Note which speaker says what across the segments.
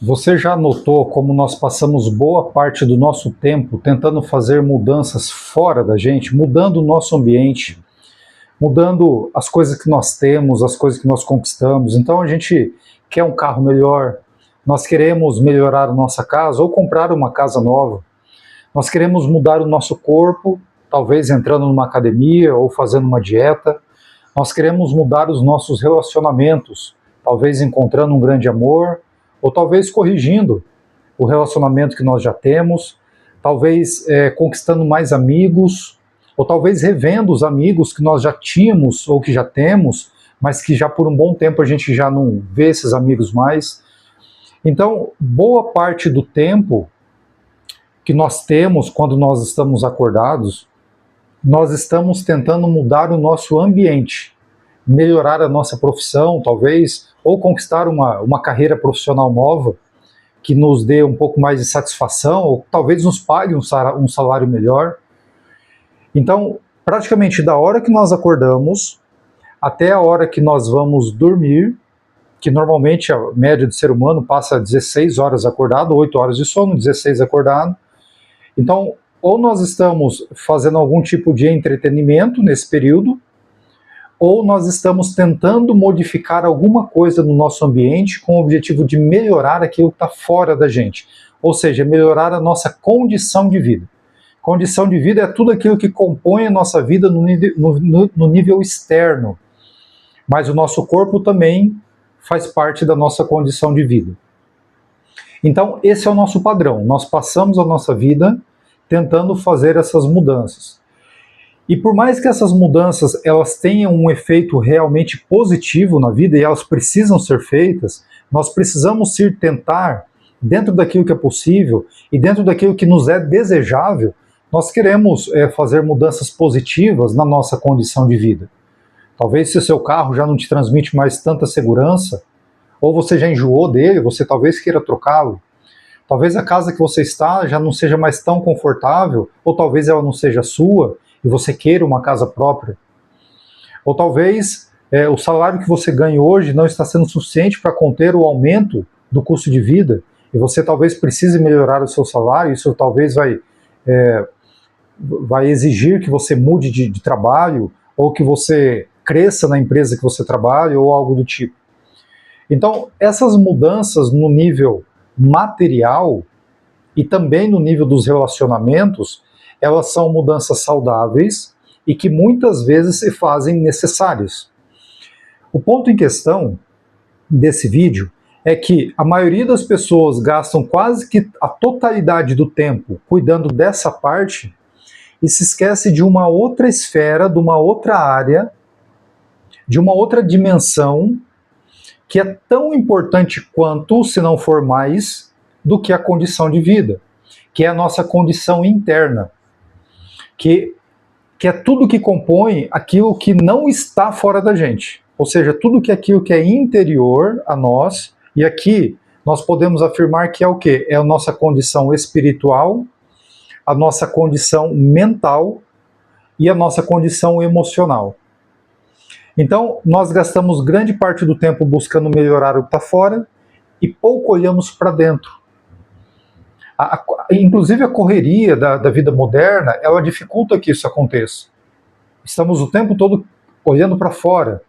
Speaker 1: Você já notou como nós passamos boa parte do nosso tempo tentando fazer mudanças fora da gente, mudando o nosso ambiente, mudando as coisas que nós temos, as coisas que nós conquistamos? Então a gente quer um carro melhor, nós queremos melhorar a nossa casa ou comprar uma casa nova, nós queremos mudar o nosso corpo, talvez entrando numa academia ou fazendo uma dieta, nós queremos mudar os nossos relacionamentos, talvez encontrando um grande amor, ou talvez corrigindo o relacionamento que nós já temos, talvez conquistando mais amigos, ou talvez revendo os amigos que nós já tínhamos ou que já temos, mas que já por um bom tempo a gente já não vê esses amigos mais. Então, boa parte do tempo que nós temos quando nós estamos acordados, nós estamos tentando mudar o nosso ambiente, melhorar a nossa profissão, talvez, ou conquistar uma carreira profissional nova, que nos dê um pouco mais de satisfação, ou talvez nos pague um salário melhor. Então, praticamente da hora que nós acordamos até a hora que nós vamos dormir, que normalmente a média do ser humano passa 16 horas acordado, 8 horas de sono, 16 acordado. Então, ou nós estamos fazendo algum tipo de entretenimento nesse período, ou nós estamos tentando modificar alguma coisa no nosso ambiente com o objetivo de melhorar aquilo que está fora da gente, ou seja, melhorar a nossa condição de vida. Condição de vida é tudo aquilo que compõe a nossa vida no nível externo, mas o nosso corpo também faz parte da nossa condição de vida. Então, esse é o nosso padrão. Nós passamos a nossa vida tentando fazer essas mudanças. E por mais que essas mudanças elas tenham um efeito realmente positivo na vida, e elas precisam ser feitas, nós precisamos sim tentar, dentro daquilo que é possível, e dentro daquilo que nos é desejável, nós queremos fazer mudanças positivas na nossa condição de vida. Talvez se o seu carro já não te transmite mais tanta segurança, ou você já enjoou dele, você talvez queira trocá-lo. Talvez a casa que você está já não seja mais tão confortável, ou talvez ela não seja sua, e você queira uma casa própria. Ou talvez o salário que você ganha hoje não está sendo suficiente para conter o aumento do custo de vida, e você talvez precise melhorar o seu salário, isso talvez vai exigir que você mude de trabalho, ou que você cresça na empresa que você trabalha, ou algo do tipo. Então, essas mudanças no nível material e também no nível dos relacionamentos, elas são mudanças saudáveis e que muitas vezes se fazem necessárias. O ponto em questão desse vídeo é que a maioria das pessoas gastam quase que a totalidade do tempo cuidando dessa parte e se esquece de uma outra esfera, de uma outra área, de uma outra dimensão que é tão importante quanto, se não for mais, do que a condição de vida, que é a nossa condição interna, que é tudo que compõe aquilo que não está fora da gente, ou seja, tudo que é aquilo que é interior a nós, e aqui nós podemos afirmar que é o quê? É a nossa condição espiritual, a nossa condição mental e a nossa condição emocional. Então, nós gastamos grande parte do tempo buscando melhorar o que está fora e pouco olhamos para dentro. Inclusive a correria da vida moderna, ela dificulta que isso aconteça. Estamos o tempo todo olhando para fora,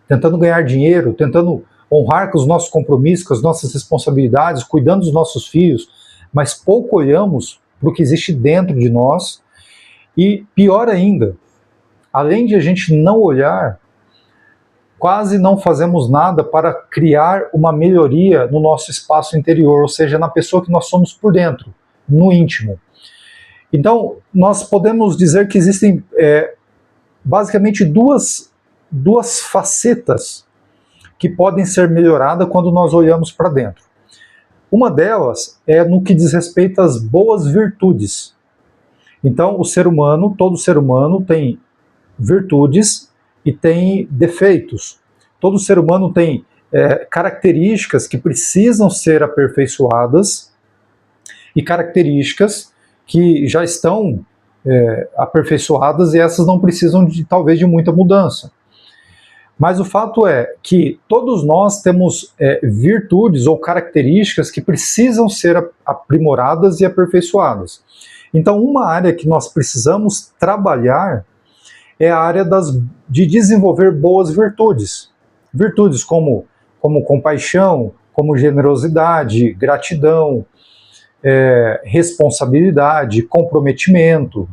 Speaker 1: tentando ganhar dinheiro, tentando honrar com os nossos compromissos, com as nossas responsabilidades, cuidando dos nossos filhos, mas pouco olhamos para o que existe dentro de nós. E pior ainda, além de a gente não olhar, quase não fazemos nada para criar uma melhoria no nosso espaço interior, ou seja, na pessoa que nós somos por dentro, no íntimo. Então, nós podemos dizer que existem basicamente duas facetas que podem ser melhoradas quando nós olhamos para dentro. Uma delas é no que diz respeito às boas virtudes. Então, todo ser humano tem virtudes e tem defeitos. Todo ser humano tem características que precisam ser aperfeiçoadas e características que já estão aperfeiçoadas e essas não precisam talvez de muita mudança. Mas o fato é que todos nós temos virtudes ou características que precisam ser aprimoradas e aperfeiçoadas. Então, uma área que nós precisamos trabalhar é a área de desenvolver boas virtudes. Virtudes como compaixão, como generosidade, gratidão, responsabilidade, comprometimento,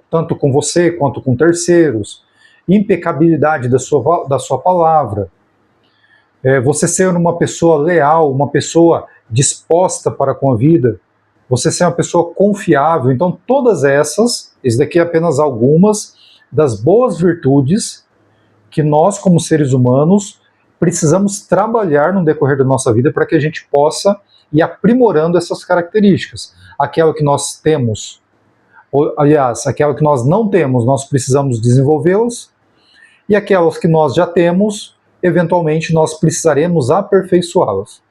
Speaker 1: tanto com você quanto com terceiros, impecabilidade da sua palavra, você ser uma pessoa leal, uma pessoa disposta para com a vida, você ser uma pessoa confiável. Então todas isso daqui é apenas algumas das boas virtudes que nós, como seres humanos, precisamos trabalhar no decorrer da nossa vida para que a gente possa ir aprimorando essas características. Aquela que nós temos, aliás, aquela que nós não temos, nós precisamos desenvolvê-las, e aquelas que nós já temos, eventualmente nós precisaremos aperfeiçoá-las.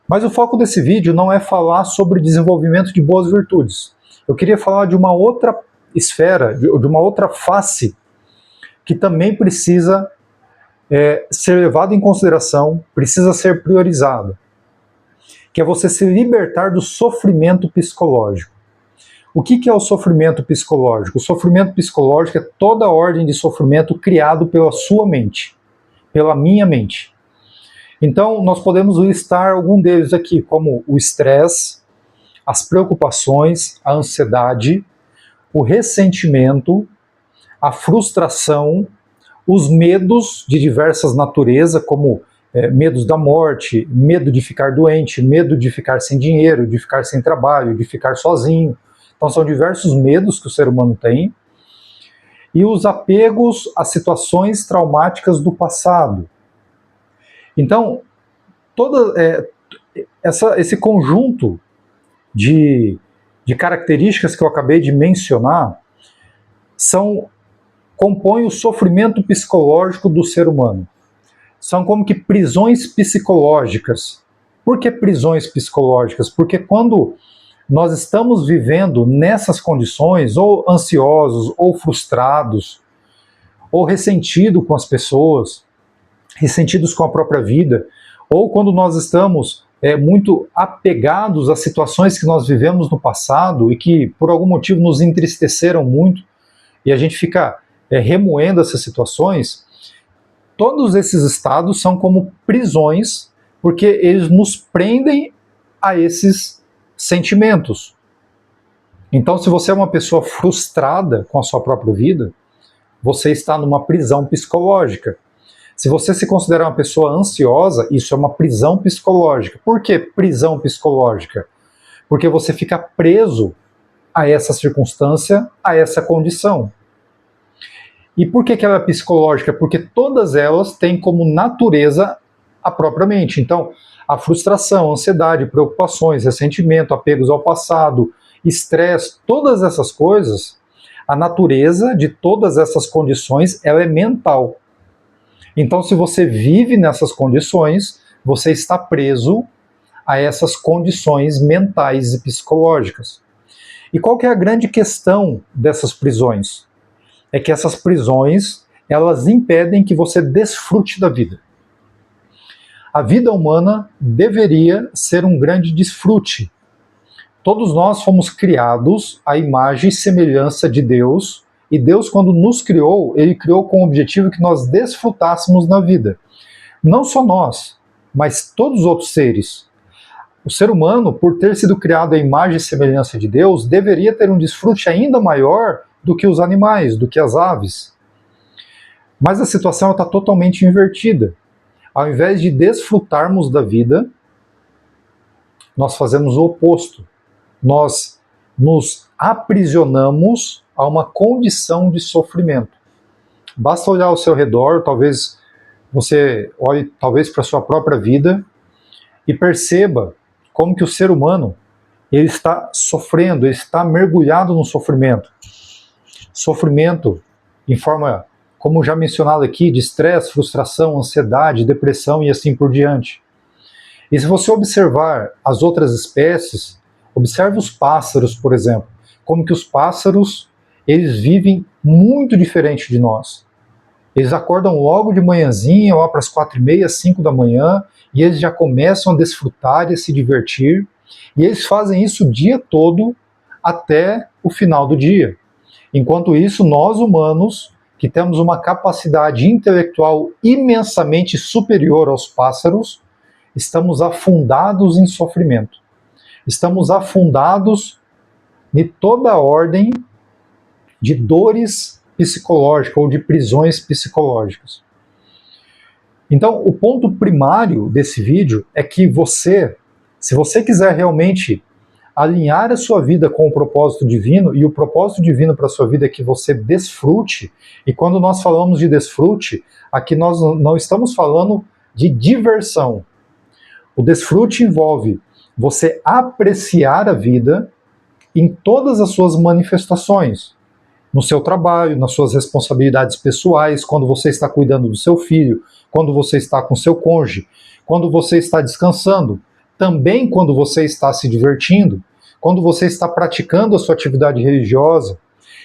Speaker 1: Mas o foco desse vídeo não é falar sobre desenvolvimento de boas virtudes. Eu queria falar de uma outra esfera, de uma outra face, que também precisa ser levado em consideração, precisa ser priorizado, que é você se libertar do sofrimento psicológico. O que é o sofrimento psicológico? O sofrimento psicológico é toda a ordem de sofrimento criado pela sua mente, pela minha mente. Então, nós podemos listar algum deles aqui, como o estresse, as preocupações, a ansiedade, o ressentimento, a frustração, os medos de diversas naturezas, como medos da morte, medo de ficar doente, medo de ficar sem dinheiro, de ficar sem trabalho, de ficar sozinho. Então são diversos medos que o ser humano tem. E os apegos a situações traumáticas do passado. Então, esse conjunto de características que eu acabei de mencionar compõem o sofrimento psicológico do ser humano. São como que prisões psicológicas. Por que prisões psicológicas? Porque quando nós estamos vivendo nessas condições, ou ansiosos, ou frustrados, ou ressentidos com as pessoas, ressentidos com a própria vida, ou quando nós estamos muito apegados a situações que nós vivemos no passado e que por algum motivo nos entristeceram muito, e a gente fica remoendo essas situações, todos esses estados são como prisões, porque eles nos prendem a esses sentimentos. Então, se você é uma pessoa frustrada com a sua própria vida, você está numa prisão psicológica. Se você se considera uma pessoa ansiosa, isso é uma prisão psicológica. Por que prisão psicológica? Porque você fica preso a essa circunstância, a essa condição. E por que ela é psicológica? Porque todas elas têm como natureza a própria mente. Então, a frustração, ansiedade, preocupações, ressentimento, apegos ao passado, estresse, todas essas coisas, a natureza de todas essas condições, ela é mental. Então, se você vive nessas condições, você está preso a essas condições mentais e psicológicas. E qual que é a grande questão dessas prisões? É que essas prisões, elas impedem que você desfrute da vida. A vida humana deveria ser um grande desfrute. Todos nós fomos criados à imagem e semelhança de Deus, e Deus, quando nos criou, Ele criou com o objetivo que nós desfrutássemos na vida. Não só nós, mas todos os outros seres. O ser humano, por ter sido criado à imagem e semelhança de Deus, deveria ter um desfrute ainda maior do que os animais, do que as aves. Mas a situação está totalmente invertida. Ao invés de desfrutarmos da vida, nós fazemos o oposto. Nós nos aprisionamos a uma condição de sofrimento. Basta olhar ao seu redor, talvez você olhe para a sua própria vida e perceba como que o ser humano ele está sofrendo, ele está mergulhado no sofrimento. Sofrimento em forma, como já mencionado aqui, de estresse, frustração, ansiedade, depressão e assim por diante. E se você observar as outras espécies, observe os pássaros, por exemplo, como que os pássaros, eles vivem muito diferente de nós. Eles acordam logo de manhãzinha, lá para as 4h30, 5 da manhã, e eles já começam a desfrutar e a se divertir. E eles fazem isso o dia todo até o final do dia. Enquanto isso, nós humanos, que temos uma capacidade intelectual imensamente superior aos pássaros, estamos afundados em sofrimento. Estamos afundados em toda a ordem de dores psicológicas ou de prisões psicológicas. Então, o ponto primário desse vídeo é que você, se você quiser realmente alinhar a sua vida com o propósito divino, e o propósito divino para a sua vida é que você desfrute, e quando nós falamos de desfrute, aqui nós não estamos falando de diversão. O desfrute envolve você apreciar a vida em todas as suas manifestações, no seu trabalho, nas suas responsabilidades pessoais, quando você está cuidando do seu filho, quando você está com seu cônjuge, quando você está descansando, também quando você está se divertindo, quando você está praticando a sua atividade religiosa.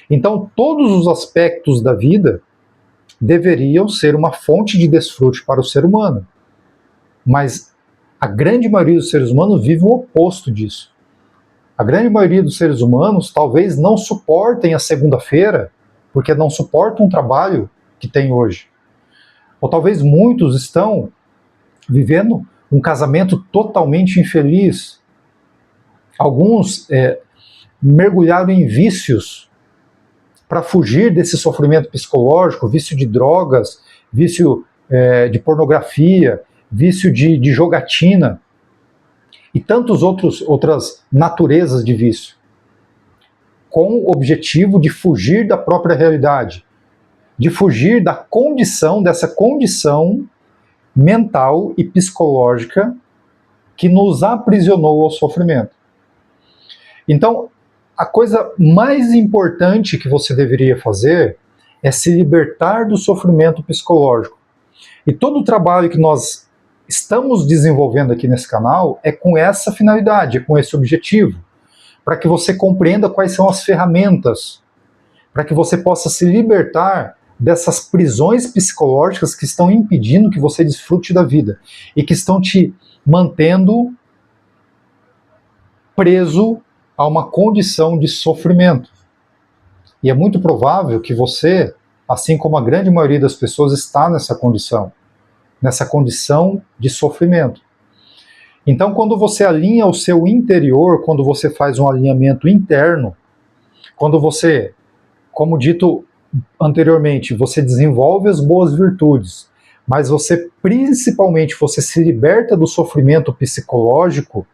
Speaker 1: Então, todos os aspectos da vida deveriam ser uma fonte de desfrute para o ser humano. Mas a grande maioria dos seres humanos vive o oposto disso. A grande maioria dos seres humanos talvez não suportem a segunda-feira, porque não suportam o trabalho que tem hoje. Ou talvez muitos estão vivendo um casamento totalmente infeliz. Alguns mergulharam em vícios para fugir desse sofrimento psicológico, vício de drogas, vício de pornografia, vício de jogatina e tantas outras naturezas de vício, com o objetivo de fugir da própria realidade, de fugir dessa condição mental e psicológica que nos aprisionou ao sofrimento. Então, a coisa mais importante que você deveria fazer é se libertar do sofrimento psicológico. E todo o trabalho que nós estamos desenvolvendo aqui nesse canal é com essa finalidade, é com esse objetivo, para que você compreenda quais são as ferramentas, para que você possa se libertar dessas prisões psicológicas que estão impedindo que você desfrute da vida e que estão te mantendo preso a uma condição de sofrimento. E é muito provável que você, assim como a grande maioria das pessoas, está nessa condição de sofrimento. Então, quando você alinha o seu interior, quando você faz um alinhamento interno, quando você, como dito anteriormente, você desenvolve as boas virtudes, mas você, principalmente, você se liberta do sofrimento psicológico,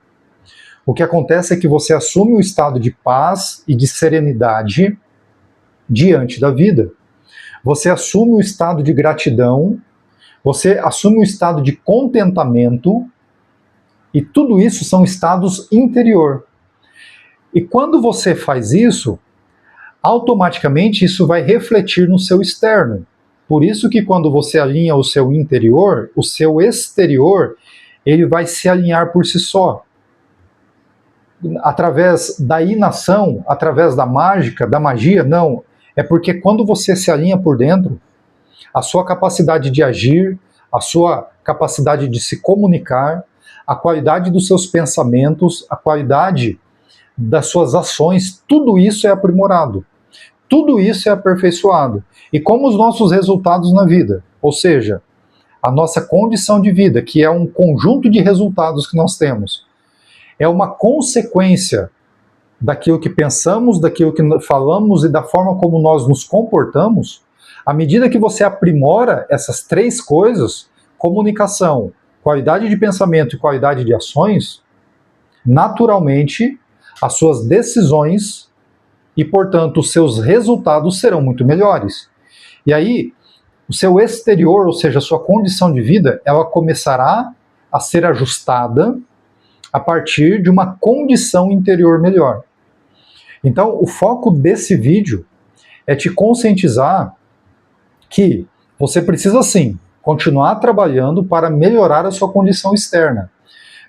Speaker 1: o que acontece é que você assume um estado de paz e de serenidade diante da vida. Você assume um estado de gratidão, você assume um estado de contentamento, e tudo isso são estados interior. E quando você faz isso, automaticamente isso vai refletir no seu externo. Por isso que quando você alinha o seu interior, o seu exterior, ele vai se alinhar por si só. Através da inação, através da magia, não. É porque quando você se alinha por dentro, a sua capacidade de agir, a sua capacidade de se comunicar, a qualidade dos seus pensamentos, a qualidade das suas ações, tudo isso é aprimorado. Tudo isso é aperfeiçoado. E como os nossos resultados na vida, ou seja, a nossa condição de vida, que é um conjunto de resultados que nós temos, é uma consequência daquilo que pensamos, daquilo que falamos e da forma como nós nos comportamos. À medida que você aprimora essas três coisas, comunicação, qualidade de pensamento e qualidade de ações, naturalmente as suas decisões e, portanto, os seus resultados serão muito melhores. E aí, o seu exterior, ou seja, a sua condição de vida, ela começará a ser ajustada a partir de uma condição interior melhor. Então, o foco desse vídeo é te conscientizar que você precisa, sim, continuar trabalhando para melhorar a sua condição externa,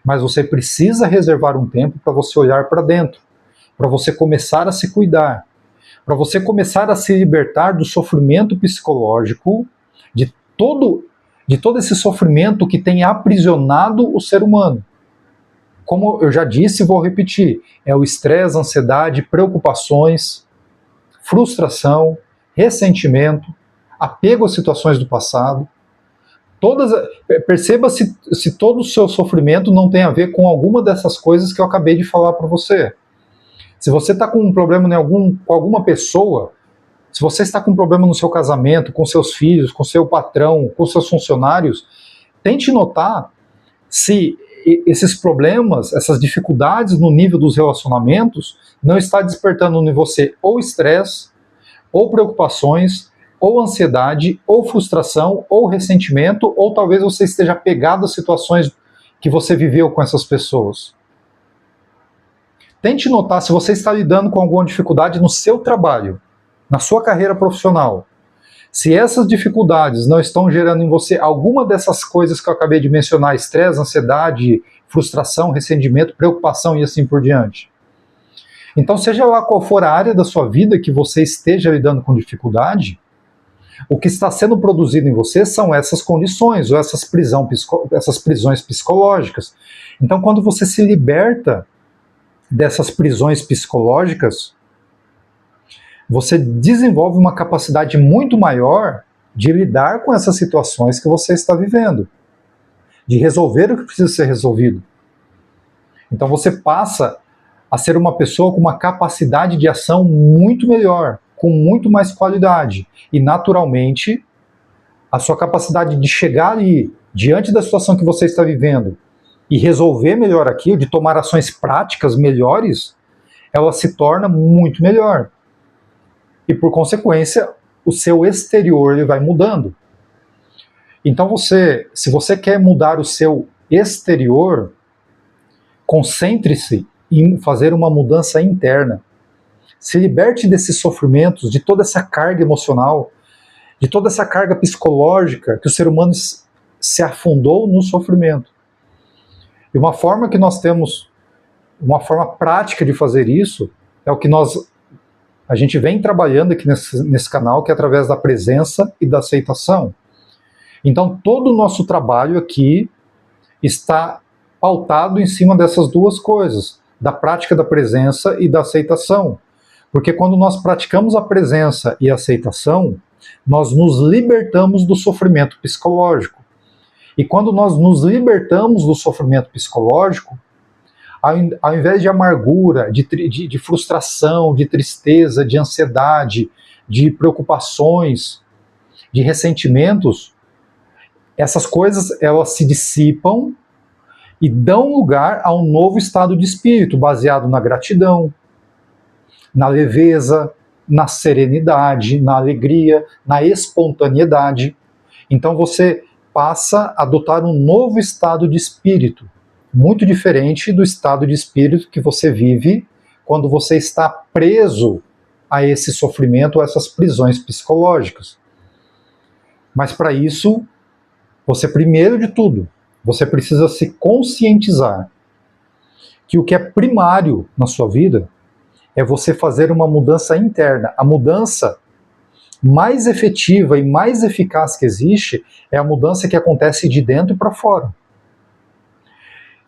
Speaker 1: mas você precisa reservar um tempo para você olhar para dentro, para você começar a se cuidar, para você começar a se libertar do sofrimento psicológico de todo esse sofrimento que tem aprisionado o ser humano. Como eu já disse e vou repetir, é o estresse, ansiedade, preocupações, frustração, ressentimento, apego às situações do passado. Perceba se todo o seu sofrimento não tem a ver com alguma dessas coisas que eu acabei de falar para você. Se você está com um problema com alguma pessoa, se você está com um problema no seu casamento, com seus filhos, com seu patrão, com seus funcionários, tente notar se esses problemas, essas dificuldades no nível dos relacionamentos não está despertando em você ou estresse, ou preocupações, ou ansiedade, ou frustração, ou ressentimento, ou talvez você esteja apegado às situações que você viveu com essas pessoas. Tente notar se você está lidando com alguma dificuldade no seu trabalho, na sua carreira profissional. Se essas dificuldades não estão gerando em você alguma dessas coisas que eu acabei de mencionar, estresse, ansiedade, frustração, ressentimento, preocupação e assim por diante. Então, seja lá qual for a área da sua vida que você esteja lidando com dificuldade, o que está sendo produzido em você são essas condições, ou essas prisões psicológicas. Então, quando você se liberta dessas prisões psicológicas, você desenvolve uma capacidade muito maior de lidar com essas situações que você está vivendo, de resolver o que precisa ser resolvido. Então você passa a ser uma pessoa com uma capacidade de ação muito melhor, com muito mais qualidade. E naturalmente, a sua capacidade de chegar ali, diante da situação que você está vivendo, e resolver melhor aquilo, de tomar ações práticas melhores, ela se torna muito melhor. E por consequência, o seu exterior ele vai mudando. Então se você quer mudar o seu exterior, concentre-se em fazer uma mudança interna. Se liberte desses sofrimentos, de toda essa carga emocional, de toda essa carga psicológica que o ser humano se afundou no sofrimento. E uma forma que nós temos, uma forma prática de fazer isso, é o que a gente vem trabalhando aqui nesse canal, que é através da presença e da aceitação. Então, todo o nosso trabalho aqui está pautado em cima dessas duas coisas, da prática da presença e da aceitação. Porque quando nós praticamos a presença e a aceitação, nós nos libertamos do sofrimento psicológico. E quando nós nos libertamos do sofrimento psicológico, ao invés de amargura, de frustração, de tristeza, de ansiedade, de preocupações, de ressentimentos, essas coisas elas se dissipam e dão lugar a um novo estado de espírito, baseado na gratidão, na leveza, na serenidade, na alegria, na espontaneidade. Então você passa a adotar um novo estado de espírito, muito diferente do estado de espírito que você vive quando você está preso a esse sofrimento, a essas prisões psicológicas. Mas para isso, você primeiro de tudo, você precisa se conscientizar que o que é primário na sua vida é você fazer uma mudança interna. A mudança mais efetiva e mais eficaz que existe é a mudança que acontece de dentro para fora.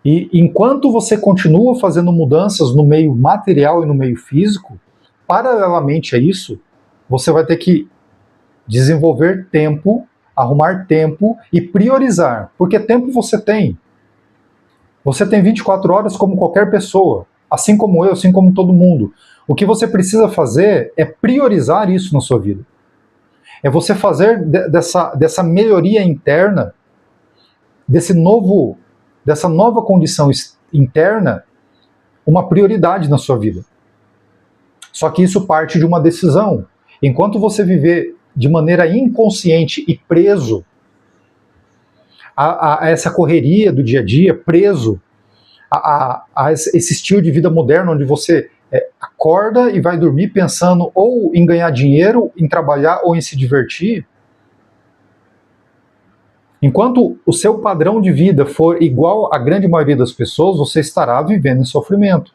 Speaker 1: E enquanto você continua fazendo mudanças no meio material e no meio físico, paralelamente a isso, você vai ter que desenvolver tempo, arrumar tempo e priorizar. Porque tempo você tem. Você tem 24 horas como qualquer pessoa, assim como eu, assim como todo mundo. O que você precisa fazer é priorizar isso na sua vida. É você fazer dessa melhoria interna, dessa nova condição interna, uma prioridade na sua vida. Só que isso parte de uma decisão. Enquanto você viver de maneira inconsciente e preso a essa correria do dia a dia, preso a esse estilo de vida moderno, onde você acorda e vai dormir pensando ou em ganhar dinheiro, em trabalhar ou em se divertir, enquanto o seu padrão de vida for igual à grande maioria das pessoas, você estará vivendo em sofrimento.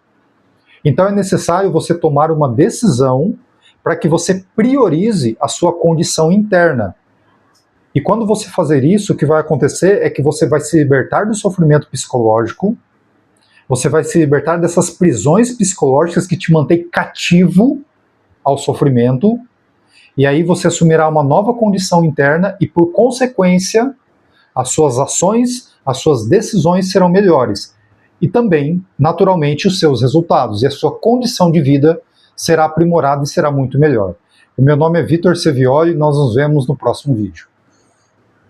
Speaker 1: Então é necessário você tomar uma decisão para que você priorize a sua condição interna. E quando você fazer isso, o que vai acontecer é que você vai se libertar do sofrimento psicológico, você vai se libertar dessas prisões psicológicas que te mantêm cativo ao sofrimento, e aí você assumirá uma nova condição interna e, por consequência, as suas ações, as suas decisões serão melhores. E também, naturalmente, os seus resultados e a sua condição de vida será aprimorada e será muito melhor. O meu nome é Vitor Sevioli e nós nos vemos no próximo vídeo.